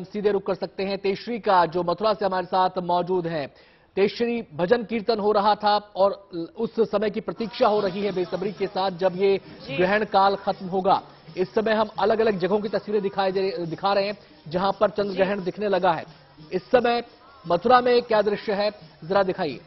सीधे रुक कर सकते हैं तेजश्री का, जो मथुरा से हमारे साथ मौजूद हैं। तेजश्री, भजन कीर्तन हो रहा था और उस समय की प्रतीक्षा हो रही है बेसब्री के साथ जब ये ग्रहण काल खत्म होगा। इस समय हम अलग अलग जगहों की तस्वीरें दिखा रहे हैं जहां पर चंद्र ग्रहण दिखने लगा है। इस समय मथुरा में क्या दृश्य है, जरा दिखाइए।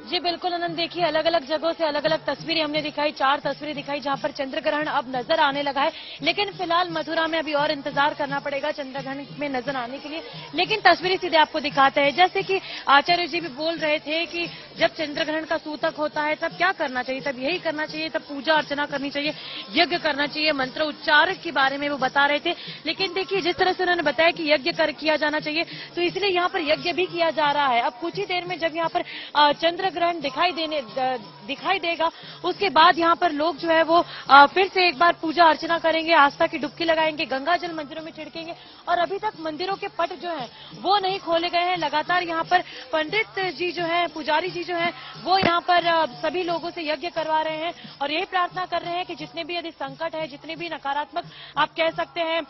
जी बिल्कुल आनंद, देखिए अलग अलग जगहों से अलग अलग तस्वीरें हमने दिखाई, 4 तस्वीरें दिखाई जहां पर चंद्र ग्रहण अब नजर आने लगा है। लेकिन फिलहाल मथुरा में अभी और इंतजार करना पड़ेगा चंद्र ग्रहण में नजर आने के लिए। लेकिन तस्वीरें सीधे आपको दिखाते हैं, जैसे कि आचार्य जी भी बोल रहे थे कि जब चंद्र ग्रहण का सूतक होता है तब क्या करना चाहिए, तब यही करना चाहिए, तब पूजा अर्चना करनी चाहिए, यज्ञ करना चाहिए, मंत्र उच्चारण के बारे में वो बता रहे थे। लेकिन देखिए जिस तरह से उन्होंने बताया कि यज्ञ किया जाना चाहिए, तो इसलिए यहाँ पर यज्ञ भी किया जा रहा है। अब कुछ ही देर में जब यहाँ पर चंद्र ग्रहण दिखाई देगा, उसके बाद यहाँ पर लोग जो है वो फिर से एक बार पूजा अर्चना करेंगे, आस्था की डुबकी लगाएंगे, गंगा जल मंदिरों में छिड़केंगे। और अभी तक मंदिरों के पट जो है वो नहीं खोले गए हैं। लगातार यहाँ पर पंडित जी जो है, पुजारी जी जो है, वो यहाँ पर सभी लोगों से यज्ञ करवा रहे हैं और यही प्रार्थना कर रहे हैं कि जितने भी यदि संकट है, जितने भी नकारात्मक आप कह सकते हैं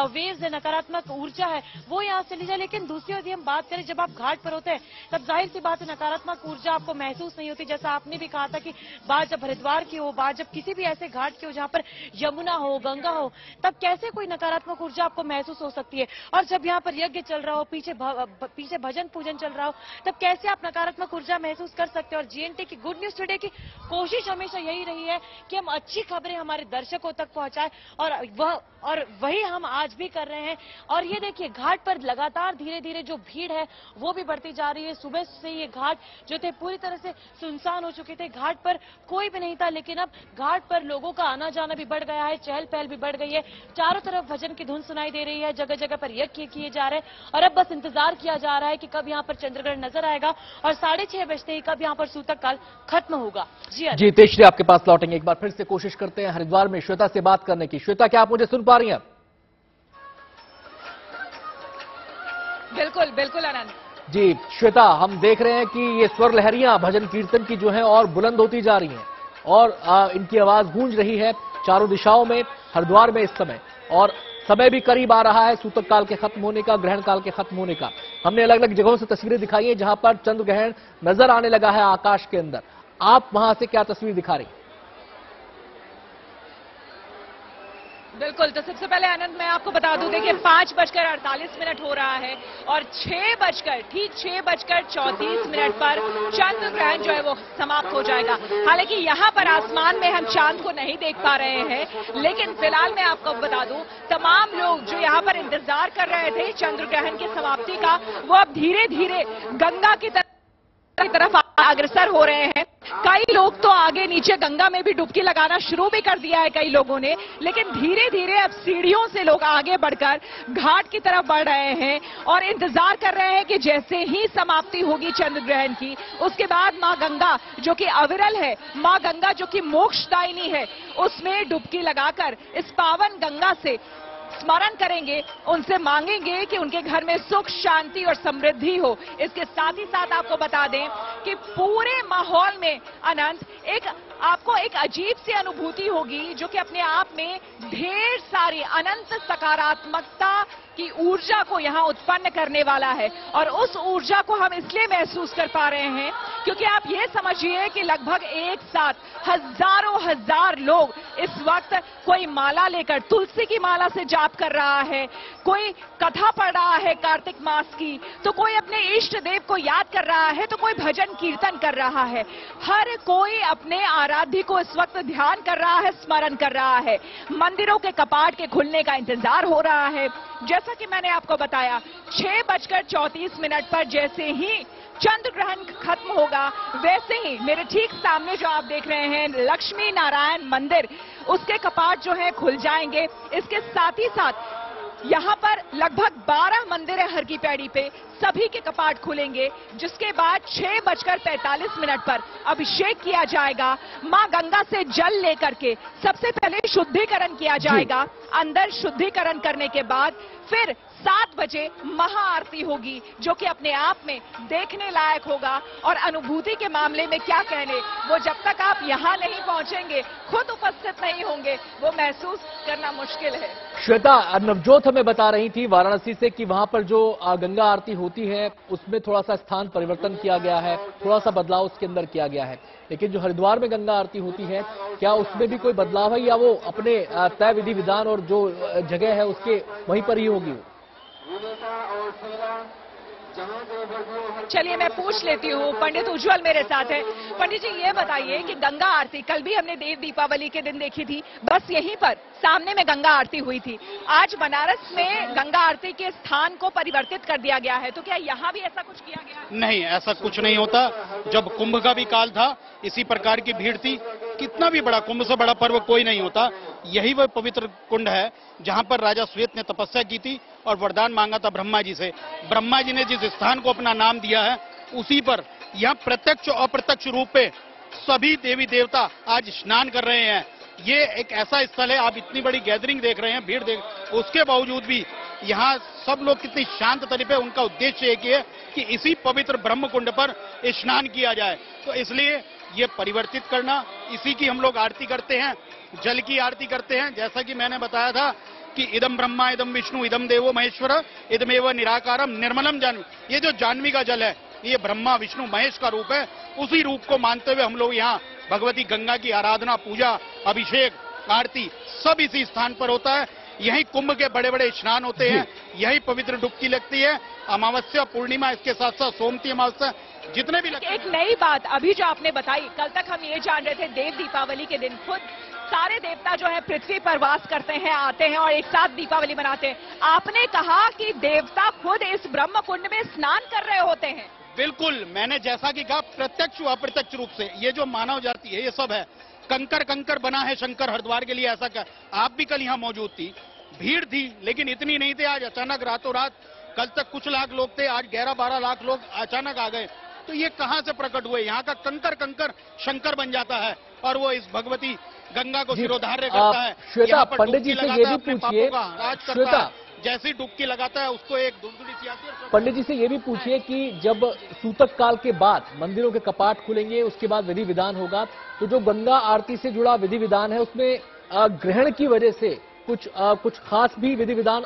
वेव्स है, नकारात्मक ऊर्जा है, वो यहाँ चली जाए। लेकिन दूसरी यदि हम बात करें, जब आप घाट पर होते हैं तब जाहिर सी बात है नकारात्मक ऊर्जा आपको महसूस नहीं होती। जैसा आपने भी कहा था कि बात जब हरिद्वार की हो, बात जब किसी भी ऐसे घाट की हो जहां पर यमुना हो, गंगा हो, तब कैसे कोई नकारात्मक ऊर्जा आपको महसूस हो सकती है। और जब यहाँ पर यज्ञ चल रहा हो, पीछे भजन पूजन चल रहा हो, तब कैसे आप नकारात्मक ऊर्जा महसूस कर सकते हो। और जीएनटी की गुड न्यूज टुडे की कोशिश हमेशा यही रही है कि हम अच्छी खबरें हमारे दर्शकों तक पहुंचाएं और वही हम आज भी कर रहे हैं। और ये देखिए घाट पर लगातार धीरे धीरे जो भीड़ है वो भी बढ़ती जा रही है। सुबह से ये घाट जो थे पूरी तरह से सुनसान हो चुके थे, घाट पर कोई भी नहीं था। लेकिन अब घाट पर लोगों का आना जाना भी बढ़ गया है, चहल पहल भी बढ़ गई है। चारों तरफ भजन की धुन सुनाई दे रही है, जगह जगह पर यज्ञ किए जा रहे हैं और अब बस इंतजार किया जा रहा है कि कब यहाँ पर चंद्रग्रहण नजर आएगा और 6:30 बजते ही कब यहाँ पर सूतक काल खत्म होगा। जी तेजश्री, आपके पास लौटेंगे। एक बार फिर से कोशिश करते हैं हरिद्वार में श्वेता से बात करने की। श्वेता, क्या आप मुझे सुन पा रही हैं? बिल्कुल बिल्कुल आनंद जी श्वेता, हम देख रहे हैं कि ये स्वर लहरियां भजन कीर्तन की जो है और बुलंद होती जा रही हैं और इनकी आवाज गूंज रही है चारों दिशाओं में हरिद्वार में इस समय। और समय भी करीब आ रहा है सूतक काल के खत्म होने का, ग्रहण काल के खत्म होने का। हमने अलग अलग जगहों से तस्वीरें दिखाई हैं जहां पर चंद्र ग्रहण नजर आने लगा है आकाश के अंदर। आप वहां से क्या तस्वीर दिखा रही? बिल्कुल, तो सबसे पहले आनंद मैं आपको बता दूं, देखिए 5:48 हो रहा है और 6:34 पर चंद्र ग्रहण जो है वो समाप्त हो जाएगा। हालांकि यहाँ पर आसमान में हम चांद को नहीं देख पा रहे हैं, लेकिन फिलहाल मैं आपको बता दूं तमाम लोग जो यहाँ पर इंतजार कर रहे थे चंद्र ग्रहण की समाप्ति का, वो अब धीरे धीरे गंगा की तरफ अग्रसर हो रहे हैं। कई लोग तो आगे नीचे गंगा में भी डुबकी लगाना शुरू भी कर दिया है कई लोगों ने, लेकिन धीरे धीरे अब सीढ़ियों से लोग आगे बढ़कर घाट की तरफ बढ़ रहे हैं और इंतजार कर रहे हैं कि जैसे ही समाप्ति होगी चंद्र ग्रहण की, उसके बाद मां गंगा जो कि अविरल है, मां गंगा जो कि मोक्षदायिनी है, उसमें डुबकी लगाकर इस पावन गंगा से स्मरण करेंगे, उनसे मांगेंगे कि उनके घर में सुख शांति और समृद्धि हो। इसके साथ ही साथ आपको बता दें कि पूरे माहौल में अनंत आपको एक अजीब सी अनुभूति होगी जो कि अपने आप में ढेर सारी अनंत सकारात्मकता की ऊर्जा को यहां उत्पन्न करने वाला है। और उस ऊर्जा को हम इसलिए महसूस कर पा रहे हैं क्योंकि आप ये समझिए कि लगभग एक साथ हजार लोग इस वक्त कोई माला लेकर तुलसी की माला से जाप कर रहा है, कोई कथा पढ़ रहा है कार्तिक मास की, तो कोई अपने इष्ट देव को याद कर रहा है, तो कोई भजन कीर्तन कर रहा है। हर कोई अपने आराध्य को इस वक्त ध्यान कर रहा है, स्मरण कर रहा है। मंदिरों के कपाट के खुलने का इंतजार हो रहा है। जैसा कि मैंने आपको बताया 6:34 पर जैसे ही चंद्र ग्रहण खत्म होगा, वैसे ही मेरे ठीक सामने जो आप देख रहे हैं लक्ष्मी नारायण मंदिर, उसके कपाट जो है खुल जाएंगे। इसके साथ ही साथ यहाँ पर लगभग 12 मंदिर है हर की पैड़ी पे, सभी के कपाट खुलेंगे, जिसके बाद 6:45 पर अभिषेक किया जाएगा। मां गंगा से जल लेकर के सबसे पहले शुद्धिकरण किया जाएगा। अंदर शुद्धिकरण करने के बाद फिर 7 बजे महाआरती होगी, जो कि अपने आप में देखने लायक होगा। और अनुभूति के मामले में क्या कहने, वो जब तक आप यहां नहीं पहुंचेंगे, खुद उपस्थित नहीं होंगे, वो महसूस करना मुश्किल है। श्वेता, नवजोत हमें बता रही थी वाराणसी से कि वहां पर जो गंगा आरती होती है उसमें थोड़ा सा स्थान परिवर्तन किया गया है, थोड़ा सा बदलाव उसके अंदर किया गया है। लेकिन जो हरिद्वार में गंगा आरती होती है, क्या उसमें भी कोई बदलाव है या वो अपने तय विधि विधान और जो जगह है उसके वहीं पर ही होगी? चलिए मैं पूछ लेती हूँ, पंडित उज्जवल मेरे साथ है। पंडित जी, ये बताइए कि गंगा आरती कल भी हमने देव दीपावली के दिन देखी थी, बस यहीं पर सामने में गंगा आरती हुई थी। आज बनारस में गंगा आरती के स्थान को परिवर्तित कर दिया गया है, तो क्या यहाँ भी ऐसा कुछ किया गया है? नहीं, ऐसा कुछ नहीं होता। जब कुंभ का भी काल था, इसी प्रकार की भीड़ थी। कितना भी बड़ा, कुंभ से बड़ा पर्व कोई नहीं होता। यही वह पवित्र कुंड है जहां पर राजा श्वेत ने तपस्या की थी और वरदान मांगा था ब्रह्मा जी से। ब्रह्मा जी ने जिस स्थान को अपना नाम दिया है, उसी पर यहां प्रत्यक्ष और अप्रत्यक्ष रूप पे सभी देवी देवता आज स्नान कर रहे हैं। ये एक ऐसा स्थल है, आप इतनी बड़ी गैदरिंग देख रहे हैं, भीड़ देख, उसके बावजूद भी यहाँ सब लोग कितनी शांत तरीके, उनका उद्देश्य एक ही है कि इसी पवित्र ब्रह्म कुंड पर स्नान किया जाए। तो इसलिए ये परिवर्तित करना, इसी की हम लोग आरती करते हैं, जल की आरती करते हैं। जैसा कि मैंने बताया था कि इदम ब्रह्मा इदम विष्णु इदम देवो महेश्वर इदमेव निराकारम निर्मलम जाह्नवी। ये जो जाह्नवी का जल है, ये ब्रह्मा विष्णु महेश का रूप है। उसी रूप को मानते हुए हम लोग यहाँ भगवती गंगा की आराधना, पूजा, अभिषेक, आरती सब इसी स्थान पर होता है। यही कुंभ के बड़े बड़े स्नान होते हैं, यही पवित्र डुबकी लगती है। अमावस्या, पूर्णिमा, इसके साथ साथ सोमती अमावस्या, जितने भी लगते। एक नई बात अभी जो आपने बताई, कल तक हम ये जान रहे थे देव दीपावली के दिन खुद सारे देवता जो है पृथ्वी पर वास करते हैं, आते हैं और एक साथ दीपावली मनाते हैं। आपने कहा कि देवता खुद इस ब्रह्म कुंड में स्नान कर रहे होते हैं। बिल्कुल, मैंने जैसा कि कहा, प्रत्यक्ष व अप्रत्यक्ष रूप से ये जो मानव जाति है, ये सब है। कंकर कंकर बना है शंकर हरिद्वार के लिए, ऐसा क्या? आप भी कल यहाँ मौजूद थी, भीड़ थी, लेकिन इतनी नहीं थी। आज अचानक रातों रात, कल तक कुछ लाख लोग थे, आज 11-12 लाख लोग अचानक आ गए। तो ये कहां से प्रकट हुए? यहाँ का कंकर कंकर शंकर बन जाता है और वो इस भगवती गंगा को सिरोधार्य करता है। श्वेता, पंडित जी से ये भी पूछिए, श्वेता, जैसी डुबकी लगाता है उसको एक दुलदुली सी आती है। पंडित जी से ये भी पूछिए कि जब सूतक काल के बाद मंदिरों के कपाट खुलेंगे, उसके बाद विधि विधान होगा, तो जो गंगा आरती से जुड़ा विधि विधान है उसमें ग्रहण की वजह से कुछ खास भी विधि विधान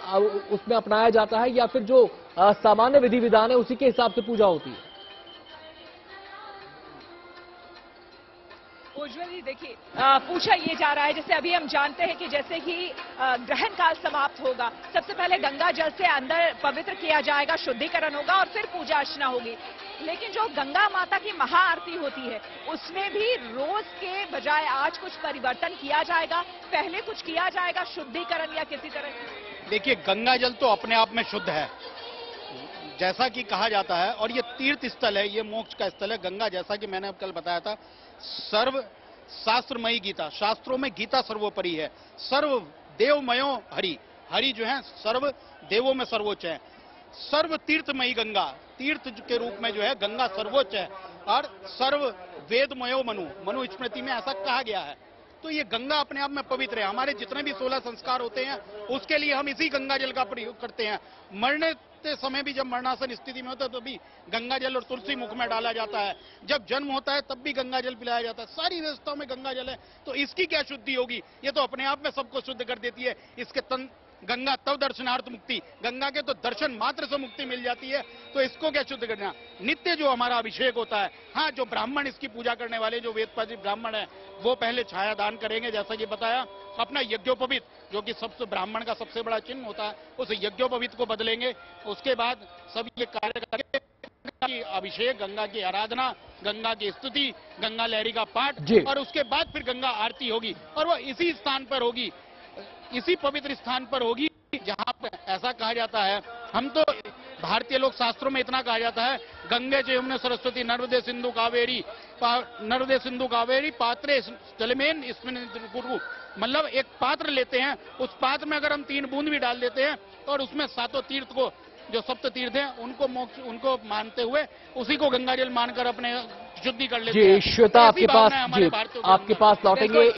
उसमें अपनाया जाता है या फिर जो सामान्य विधि विधान है उसी के हिसाब से पूजा होती है? उज्जवल जी, देखिए पूछा ये जा रहा है, जैसे अभी हम जानते हैं कि जैसे ही ग्रहण काल समाप्त होगा, सबसे पहले गंगा जल से अंदर पवित्र किया जाएगा, शुद्धिकरण होगा और फिर पूजा अर्चना होगी। लेकिन जो गंगा माता की महाआरती होती है, उसमें भी रोज के बजाय आज कुछ परिवर्तन किया जाएगा, पहले कुछ किया जाएगा शुद्धिकरण या किसी तरह? देखिए, गंगा जल तो अपने आप में शुद्ध है, जैसा कि कहा जाता है, और ये तीर्थ स्थल है, ये मोक्ष का स्थल है। गंगा, जैसा कि मैंने कल बताया था, सर्व शास्त्रमयी गीता, शास्त्रों में गीता सर्वोपरि है। सर्व देवमयो हरि, हरि जो है सर्व देवों में सर्वोच्च है। सर्व तीर्थमयी गंगा, तीर्थ के रूप में जो है गंगा सर्वोच्च है। और सर्व वेदमयो मनु, मनु स्मृति में ऐसा कहा गया है। तो ये गंगा अपने आप में पवित्र है। हमारे जितने भी 16 संस्कार होते हैं, उसके लिए हम इसी गंगा जल का प्रयोग करते हैं। मरने समय भी जब मरणासन स्थिति में होता है तो भी गंगा जल और तुलसी मुख में डाला जाता है। जब जन्म होता है तब भी गंगा जल पिलाया जाता है। सारी व्यवस्थाओं में गंगा जल है, तो इसकी क्या शुद्धि होगी? ये तो अपने आप में सबको शुद्ध कर देती है। इसके गंगा तव दर्शनार्थ मुक्ति, गंगा के तो दर्शन मात्र से मुक्ति मिल जाती है, तो इसको क्या शुद्ध करना? नित्य जो हमारा अभिषेक होता है, हाँ, जो ब्राह्मण इसकी पूजा करने वाले जो वेदपाठी ब्राह्मण है, वो पहले छाया दान करेंगे, जैसा कि बताया। अपना यज्ञोपवीत, जो कि सबसे ब्राह्मण का सबसे बड़ा चिन्ह होता है, उस यज्ञोपवीत को बदलेंगे। उसके बाद सब ये कार्य करेंगे, गंगा की अभिषेक, गंगा की आराधना, गंगा की स्तुति, गंगा लहरी का पाठ, और उसके बाद फिर गंगा आरती होगी। और वो इसी स्थान पर होगी, इसी पवित्र स्थान पर होगी जहां पर ऐसा कहा जाता है। हम तो भारतीय लोक शास्त्रों में इतना कहा जाता है, गंगे च यमुना सरस्वती नर्मदे सिंधु कावेरी पात्रे जलमेन इसमें गुरु। मतलब एक पात्र लेते हैं, उस पात्र में अगर हम 3 बूंद भी डाल देते हैं और उसमें 7 तीर्थ को जो सप्त तीर्थ हैं उनको मोक्ष, उनको मानते हुए उसी को गंगा जल मानकर अपने शुद्धि कर लेते हैं। जी श्वेता, ऐसी आपके भावना पास, है हमारे जी भारतीयों के आपके अंदर। पास लौटेंगे।